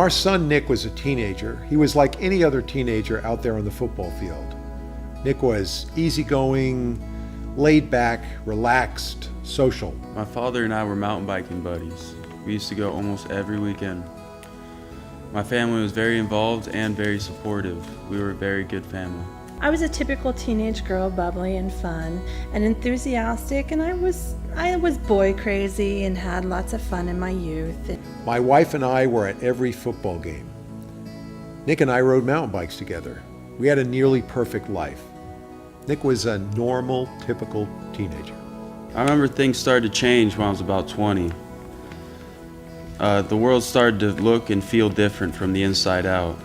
our son Nick was a teenager, he was like any other teenager out there on the football field. Nick was easygoing, laid back, relaxed, social. My father and I were mountain biking buddies. We used to go almost every weekend. My family was very involved and very supportive. We were a very good family. I was a typical teenage girl, bubbly and fun and enthusiastic, and I was boy crazy and had lots of fun in my youth. My wife and I were at every football game. Nick and I rode mountain bikes together. We had a nearly perfect life. Nick was a normal, typical teenager. I remember things started to change when I was about 20. The world started to look and feel different from the inside out.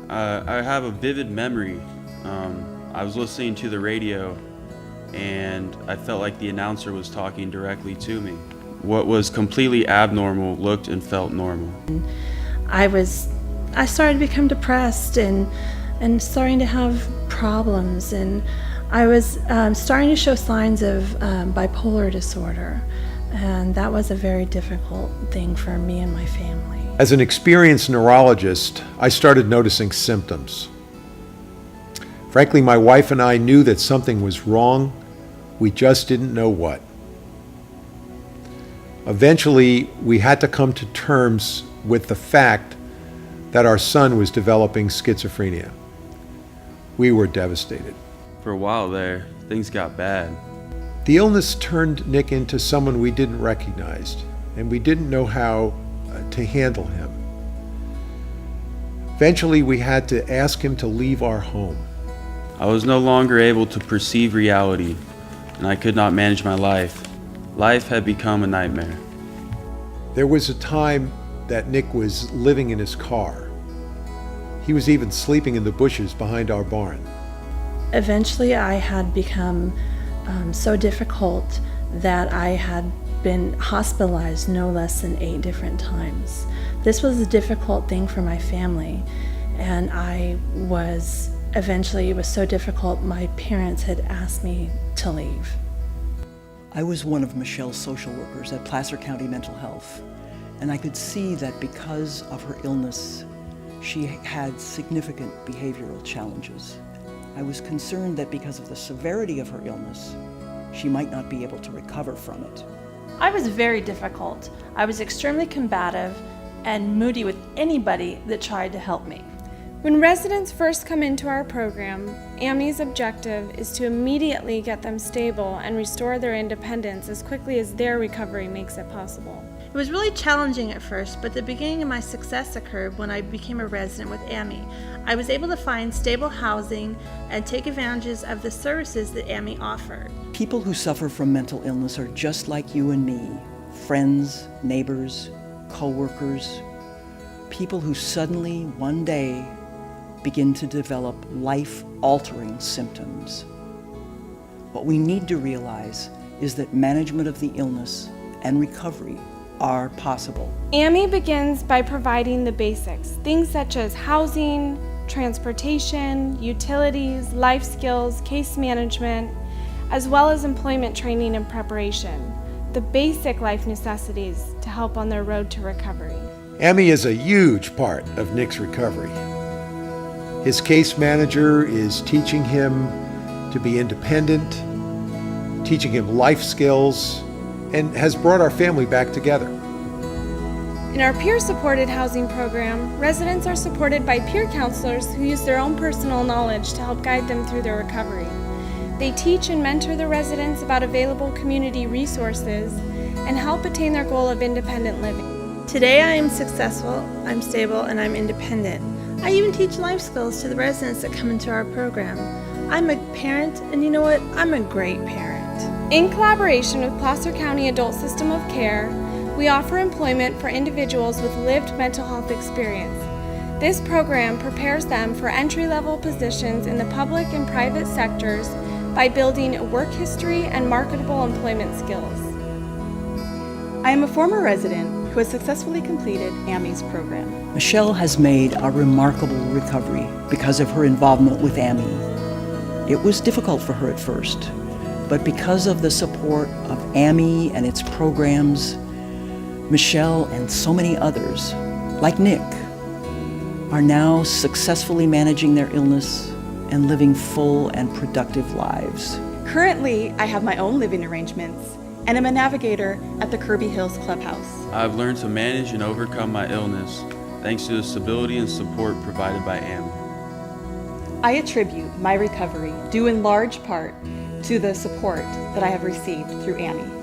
I have a vivid memory. I was listening to the radio and I felt like the announcer was talking directly to me. What was completely abnormal looked and felt normal. I started to become depressed and starting to have problems, and I was starting to show signs of bipolar disorder, and that was a very difficult thing for me and my family. As an experienced neurologist, I started noticing symptoms. Frankly, my wife and I knew that something was wrong. We just didn't know what. Eventually, we had to come to terms with the fact that our son was developing schizophrenia. We were devastated. For a while there, things got bad. The illness turned Nick into someone we didn't recognize, and we didn't know how to handle him. Eventually, we had to ask him to leave our home. I was no longer able to perceive reality, and I could not manage my life. Life had become a nightmare. There was a time that Nick was living in his car. He was even sleeping in the bushes behind our barn. Eventually, I had become so difficult that I had been hospitalized no less than 8 different times. This was a difficult thing for my family, and eventually it was so difficult my parents had asked me to leave. I was one of Michelle's social workers at Placer County Mental Health, and I could see that because of her illness, she had significant behavioral challenges. I was concerned that because of the severity of her illness, she might not be able to recover from it. I was very difficult. I was extremely combative and moody with anybody that tried to help me. When residents first come into our program, AMHI's objective is to immediately get them stable and restore their independence as quickly as their recovery makes it possible. It was really challenging at first, but the beginning of my success occurred when I became a resident with AMHI. I was able to find stable housing and take advantages of the services that AMHI offered. People who suffer from mental illness are just like you and me, friends, neighbors, co-workers, people who suddenly, one day, begin to develop life-altering symptoms. What we need to realize is that management of the illness and recovery are possible. AMHI begins by providing the basics, things such as housing, transportation, utilities, life skills, case management, as well as employment training and preparation, the basic life necessities to help on their road to recovery. AMHI is a huge part of Nick's recovery. His case manager is teaching him to be independent, teaching him life skills, and has brought our family back together. In our peer-supported housing program, residents are supported by peer counselors who use their own personal knowledge to help guide them through their recovery. They teach and mentor the residents about available community resources and help attain their goal of independent living. Today I am successful, I'm stable, and I'm independent. I even teach life skills to the residents that come into our program. I'm a parent, and you know what? I'm a great parent. In collaboration with Placer County Adult System of Care, we offer employment for individuals with lived mental health experience. This program prepares them for entry-level positions in the public and private sectors by building a work history and marketable employment skills. I am a former resident who has successfully completed AMHI's program. Michelle has made a remarkable recovery because of her involvement with AMHI. It was difficult for her at first, but because of the support of AMHI and its programs, Michelle and so many others, like Nick, are now successfully managing their illness and living full and productive lives. Currently, I have my own living arrangements and am a navigator at the Kirby Hills Clubhouse. I've learned to manage and overcome my illness thanks to the stability and support provided by AMHI. I attribute my recovery due in large part to the support that I have received through AMHI.